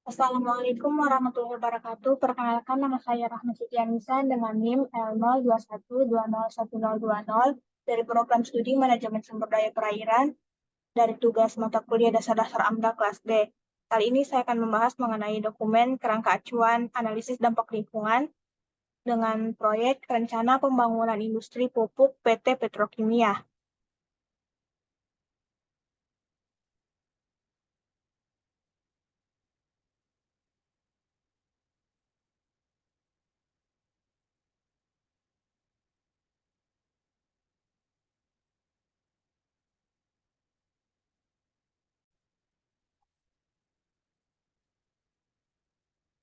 Assalamualaikum warahmatullahi wabarakatuh. Perkenalkan nama saya Rahma Sitianisa dengan NIM L0212011020 dari Program Studi Manajemen Sumber Daya Perairan dari tugas mata kuliah dasar-dasar AMDA kelas B. Kali ini saya akan membahas mengenai dokumen kerangka acuan analisis dampak lingkungan dengan proyek rencana pembangunan industri pupuk PT Petrokimia.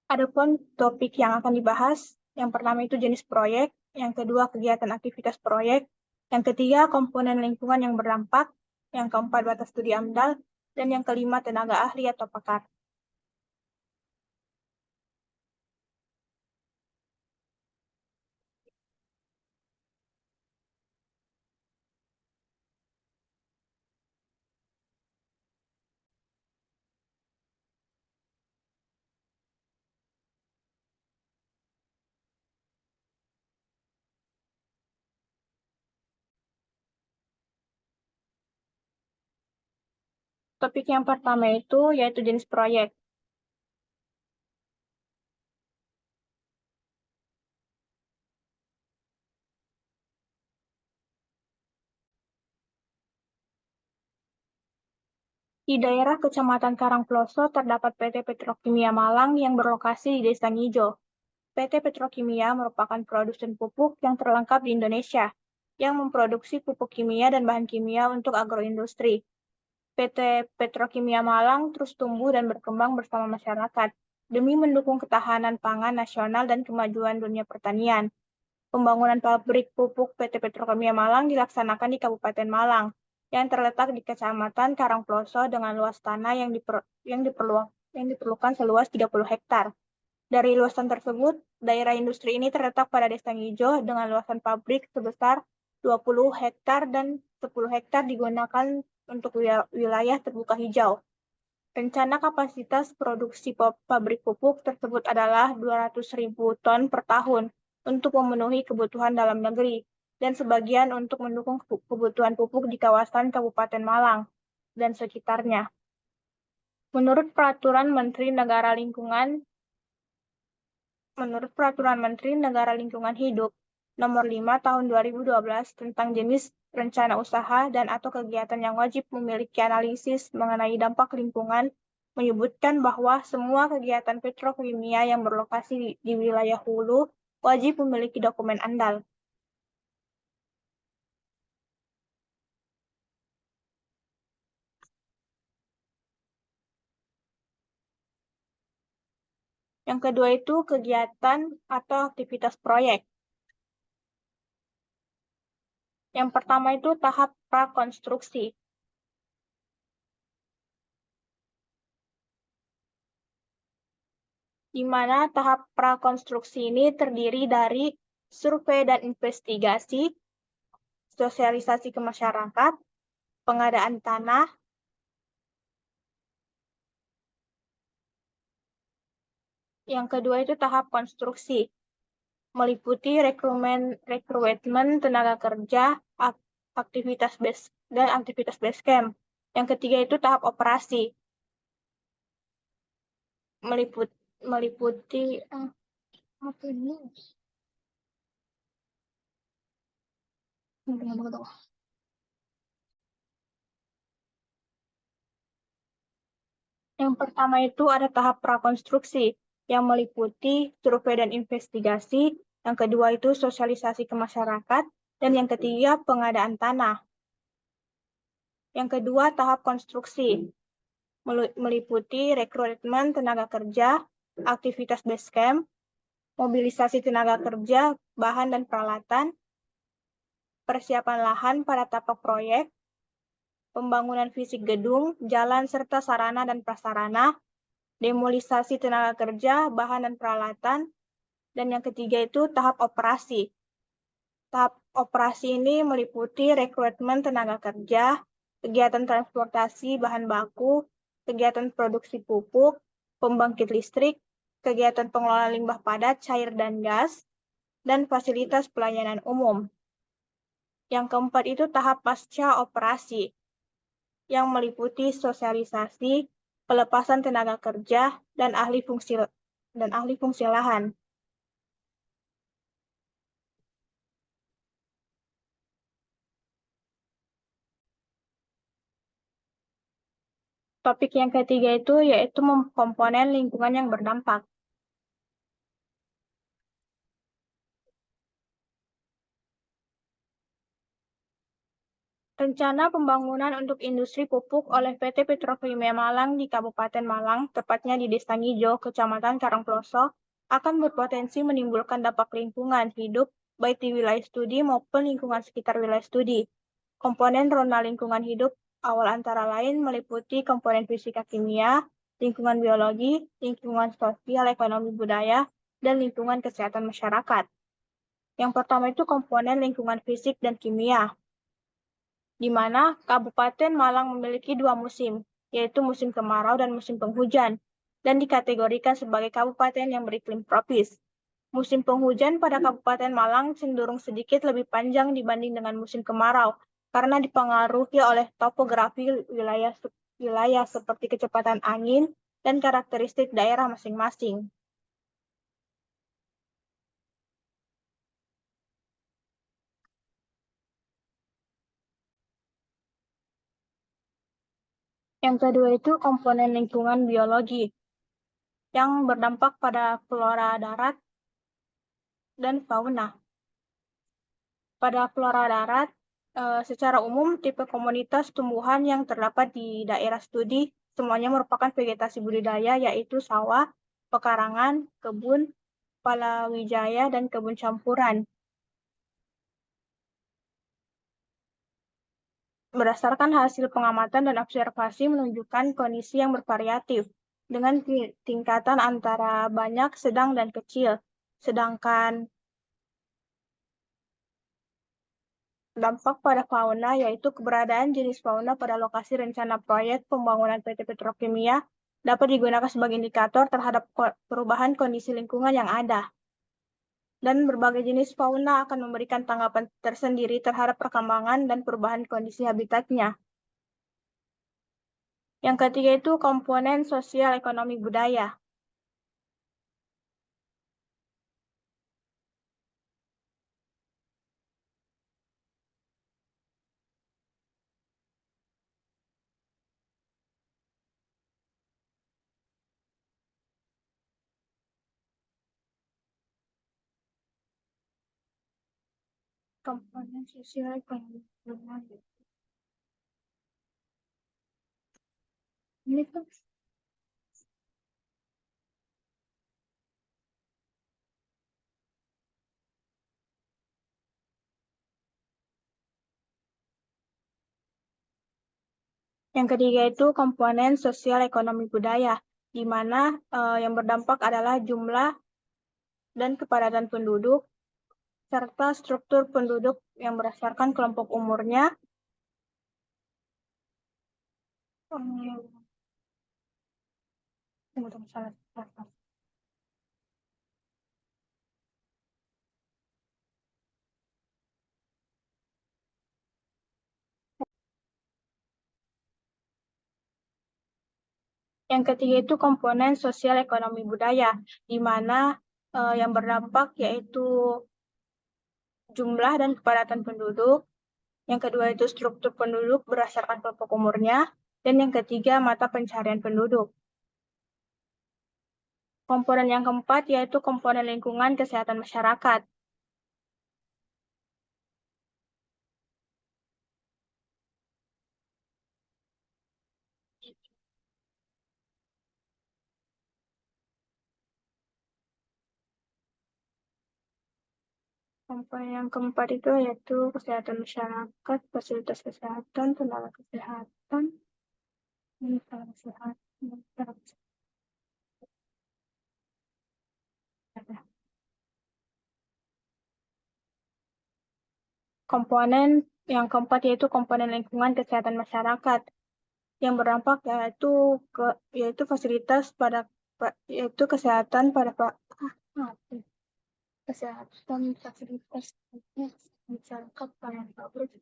Adapun topik yang akan dibahas, yang pertama itu jenis proyek, yang kedua kegiatan aktivitas proyek, yang ketiga komponen lingkungan yang berdampak, yang keempat batas studi AMDAL, dan yang kelima tenaga ahli atau pakar. Topik yang pertama itu yaitu jenis proyek. Di daerah Kecamatan Karangploso terdapat PT Petrokimia Malang yang berlokasi di Desa Ngijo. PT Petrokimia merupakan produsen pupuk yang terlengkap di Indonesia, yang memproduksi pupuk kimia dan bahan kimia untuk agroindustri. PT Petrokimia Malang terus tumbuh dan berkembang bersama masyarakat demi mendukung ketahanan pangan nasional dan kemajuan dunia pertanian. Pembangunan pabrik pupuk PT Petrokimia Malang dilaksanakan di Kabupaten Malang, yang terletak di Kecamatan Karangploso dengan luas tanah yang diperlukan seluas 30 hektar. Dari luasan tersebut, daerah industri ini terletak pada Desa Ngijo dengan luasan pabrik sebesar 20 hektar dan 10 hektar digunakan untuk wilayah terbuka hijau. Rencana kapasitas produksi pabrik pupuk tersebut adalah 200.000 ton per tahun untuk memenuhi kebutuhan dalam negeri dan sebagian untuk mendukung kebutuhan pupuk di kawasan Kabupaten Malang dan sekitarnya. Menurut Peraturan Menteri Negara Lingkungan Hidup Nomor 5 Tahun 2012 tentang jenis rencana usaha dan atau kegiatan yang wajib memiliki analisis mengenai dampak lingkungan menyebutkan bahwa semua kegiatan petrokimia yang berlokasi di wilayah hulu wajib memiliki dokumen ANDAL. Yang kedua itu kegiatan atau aktivitas proyek. Yang pertama itu tahap prakonstruksi. Di mana tahap prakonstruksi ini terdiri dari survei dan investigasi, sosialisasi ke masyarakat, pengadaan tanah, yang kedua itu tahap konstruksi, meliputi rekrutmen tenaga kerja, aktivitas base dan aktivitas base camp. Yang ketiga itu tahap operasi, meliputi apa ini? Yang pertama itu ada tahap prakonstruksi yang meliputi survei dan investigasi, yang kedua itu sosialisasi ke masyarakat, dan yang ketiga pengadaan tanah. Yang kedua tahap konstruksi meliputi rekrutmen tenaga kerja, aktivitas base camp, mobilisasi tenaga kerja, bahan dan peralatan, persiapan lahan pada tapak proyek, pembangunan fisik gedung, jalan serta sarana dan prasarana, demobilisasi tenaga kerja, bahan dan peralatan, dan yang ketiga itu tahap operasi. Tahap operasi ini meliputi rekrutmen tenaga kerja, kegiatan transportasi bahan baku, kegiatan produksi pupuk, pembangkit listrik, kegiatan pengelolaan limbah padat, cair dan gas, dan fasilitas pelayanan umum. Yang keempat itu tahap pasca operasi, yang meliputi sosialisasi, pelepasan tenaga kerja, dan ahli fungsi lahan. Topik yang ketiga itu yaitu komponen lingkungan yang berdampak. Rencana pembangunan untuk industri pupuk oleh PT Petrokimia Malang di Kabupaten Malang, tepatnya di Desa Ngijo, Kecamatan Karangploso, akan berpotensi menimbulkan dampak lingkungan hidup baik di wilayah studi maupun lingkungan sekitar wilayah studi. Komponen ronda lingkungan hidup awal antara lain meliputi komponen fisika kimia, lingkungan biologi, lingkungan sosial, ekonomi budaya, dan lingkungan kesehatan masyarakat. Yang pertama itu komponen lingkungan fisik dan kimia, di mana Kabupaten Malang memiliki dua musim, yaitu musim kemarau dan musim penghujan, dan dikategorikan sebagai kabupaten yang beriklim tropis. Musim penghujan pada Kabupaten Malang cenderung sedikit lebih panjang dibanding dengan musim kemarau, karena dipengaruhi oleh topografi wilayah seperti kecepatan angin dan karakteristik daerah masing-masing. Yang kedua itu komponen lingkungan biologi, yang berdampak pada flora darat dan fauna. Pada flora darat, secara umum tipe komunitas tumbuhan yang terdapat di daerah studi semuanya merupakan vegetasi budidaya, yaitu sawah, pekarangan, kebun, palawijaya, dan kebun campuran. Berdasarkan hasil pengamatan dan observasi menunjukkan kondisi yang bervariatif, dengan tingkatan antara banyak, sedang, dan kecil. Sedangkan dampak pada fauna yaitu keberadaan jenis fauna pada lokasi rencana proyek pembangunan PT Petrokimia dapat digunakan sebagai indikator terhadap perubahan kondisi lingkungan yang ada. Dan berbagai jenis fauna akan memberikan tanggapan tersendiri terhadap perkembangan dan perubahan kondisi habitatnya. Yang ketiga itu komponen sosial ekonomi budaya. Komponen sosial ekonomi budaya. Ini tuh yang ketiga itu komponen sosial ekonomi budaya, di mana yang berdampak adalah jumlah dan kepadatan penduduk, serta struktur penduduk yang berdasarkan kelompok umurnya. Yang ketiga itu komponen sosial ekonomi budaya, di mana yang berdampak yaitu jumlah dan kepadatan penduduk. Yang kedua itu struktur penduduk berdasarkan kelompok umurnya. Dan yang ketiga mata pencarian penduduk. Komponen yang keempat yaitu komponen lingkungan kesehatan masyarakat. Komponen yang keempat itu yaitu kesehatan masyarakat, fasilitas kesehatan, tenaga kesehatan, tenaga kesehatan, tenaga kesehatan. Komponen yang keempat yaitu komponen lingkungan kesehatan masyarakat yang berdampak yaitu fasilitas pada yaitu kesehatan pada kesehatan fasilitas masyarakat pada pabrik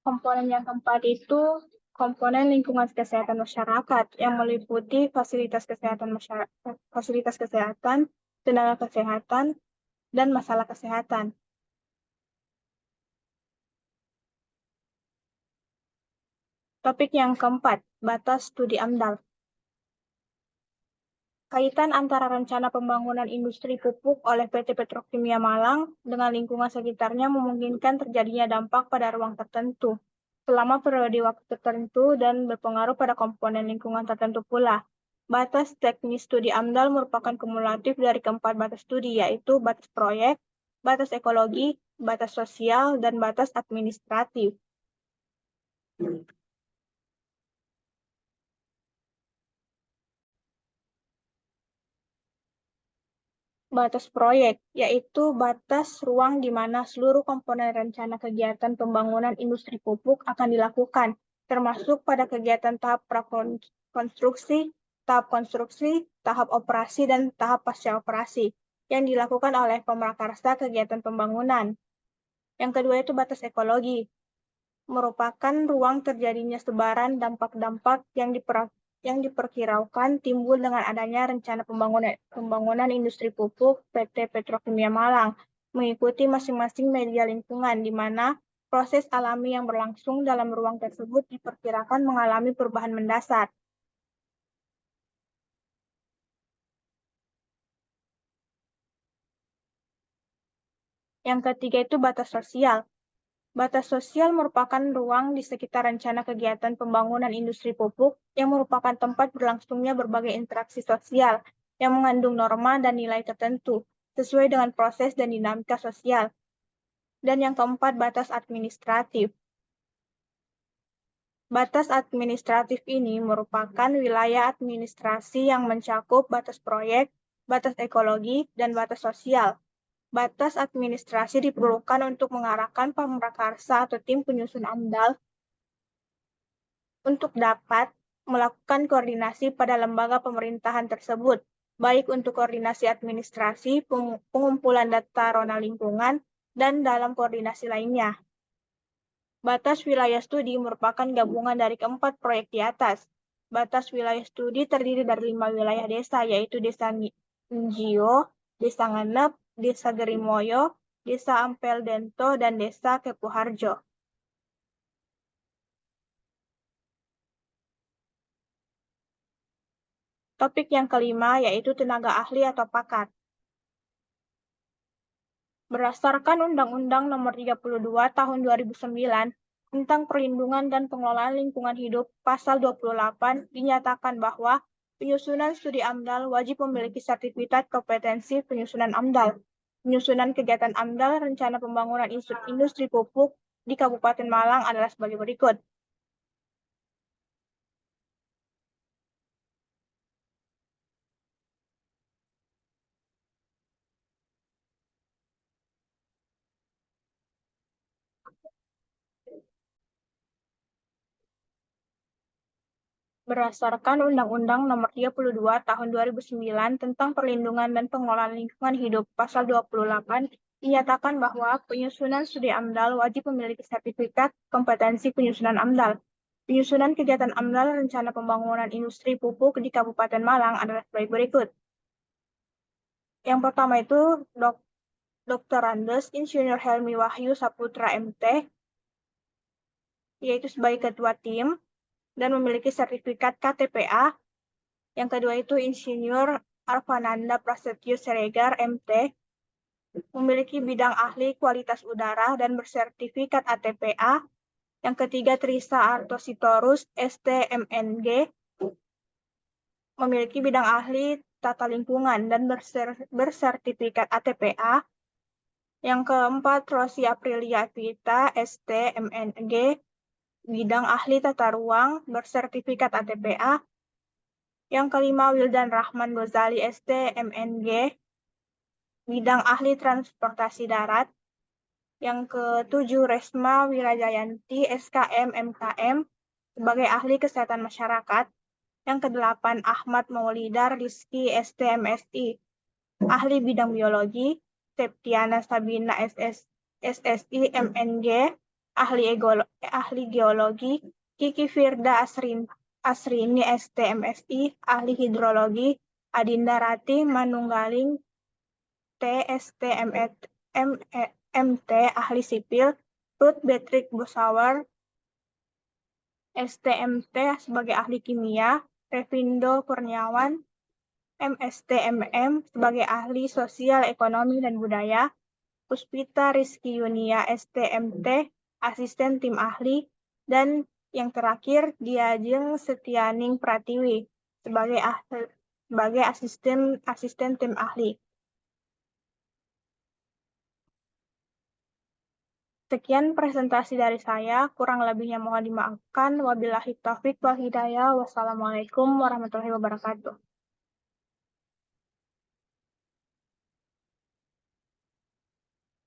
komponen yang keempat itu komponen lingkungan kesehatan masyarakat yang meliputi fasilitas kesehatan masyarakat, fasilitas kesehatan, tenaga kesehatan, dan masalah kesehatan. Topik yang keempat, batas studi AMDAL. Kaitan antara rencana pembangunan industri pupuk oleh PT Petrokimia Malang dengan lingkungan sekitarnya memungkinkan terjadinya dampak pada ruang tertentu selama periode waktu tertentu dan berpengaruh pada komponen lingkungan tertentu pula. Batas teknis studi AMDAL merupakan kumulatif dari keempat batas studi, yaitu batas proyek, batas ekologi, batas sosial, dan batas administratif. Batas proyek, yaitu batas ruang di mana seluruh komponen rencana kegiatan pembangunan industri pupuk akan dilakukan, termasuk pada kegiatan tahap prakonstruksi, tahap konstruksi, tahap operasi, dan tahap pasca operasi yang dilakukan oleh pemrakarsa kegiatan pembangunan. Yang kedua itu batas ekologi, merupakan ruang terjadinya sebaran dampak-dampak yang diperkirakan timbul dengan adanya rencana pembangunan industri pupuk PT Petrokimia Malang, mengikuti masing-masing media lingkungan, di mana proses alami yang berlangsung dalam ruang tersebut diperkirakan mengalami perubahan mendasar. Yang ketiga itu batas sosial. Batas sosial merupakan ruang di sekitar rencana kegiatan pembangunan industri pupuk yang merupakan tempat berlangsungnya berbagai interaksi sosial yang mengandung norma dan nilai tertentu sesuai dengan proses dan dinamika sosial. Dan yang keempat, batas administratif. Batas administratif ini merupakan wilayah administrasi yang mencakup batas proyek, batas ekologi, dan batas sosial. Batas administrasi diperlukan untuk mengarahkan pemrakarsa atau tim penyusun AMDAL untuk dapat melakukan koordinasi pada lembaga pemerintahan tersebut, baik untuk koordinasi administrasi, pengumpulan data rona lingkungan, dan dalam koordinasi lainnya. Batas wilayah studi merupakan gabungan dari keempat proyek di atas. Batas wilayah studi terdiri dari 5 wilayah desa, yaitu Desa Njio, Desa Ngenep, Desa Gerimoyo, Desa Ampel Dento, dan Desa Kepuharjo. Topik yang kelima yaitu tenaga ahli atau pakar. Berdasarkan Undang-Undang Nomor 32 Tahun 2009 tentang Perlindungan dan Pengelolaan Lingkungan Hidup, Pasal 28 dinyatakan bahwa penyusunan studi AMDAL wajib memiliki sertifikat kompetensi penyusunan AMDAL. Penyusunan kegiatan AMDAL rencana pembangunan industri pupuk di Kabupaten Malang adalah sebagai berikut. Berdasarkan Undang-Undang Nomor 32 Tahun 2009 tentang Perlindungan dan Pengelolaan Lingkungan Hidup, Pasal 28, dinyatakan bahwa penyusunan studi AMDAL wajib memiliki sertifikat kompetensi penyusunan AMDAL. Penyusunan kegiatan AMDAL rencana pembangunan industri pupuk di Kabupaten Malang adalah sebagai berikut. Yang pertama itu Dr. Andes Insinyur Helmi Wahyu Saputra MT, yaitu sebagai ketua tim dan memiliki sertifikat KTPA. Yang kedua itu Insinyur Arvananda Prasetyo Siregar MT, memiliki bidang ahli kualitas udara dan bersertifikat ATPA. Yang ketiga Trisa Artositorus STMNG, memiliki bidang ahli tata lingkungan dan bersertifikat ATPA. Yang keempat Rosi Aprilia Twita STMNG, bidang ahli tata ruang bersertifikat ATPA. Yang kelima, Wildan Rahman Gozali, ST, MNG, bidang ahli transportasi darat. Yang ketujuh, Resma Wirajayanti, SKM, MKM, sebagai ahli kesehatan masyarakat. Yang kedelapan, Ahmad Maulidar Rizky, ST, MSI, ahli bidang biologi. Septiana Sabina, SSI, MNG, ahli geologi. Kiki Firda Asrini, ST, MSI, ahli hidrologi. Adinda Rati Manunggaling, TST, MT, ahli sipil. Ruth Patrick Bosauer, STMT, sebagai ahli kimia. Revindo Kurniawan, MSTMM, sebagai ahli sosial, ekonomi, dan budaya. Puspita Rizky Yunia, STMT, asisten tim ahli. Dan yang terakhir, Diajeng Setianing Pratiwi, sebagai asisten tim ahli. Sekian presentasi dari saya, kurang lebihnya mohon dimaafkan. Wabillahi taufiq wal hidayah. Wassalamualaikum warahmatullahi wabarakatuh.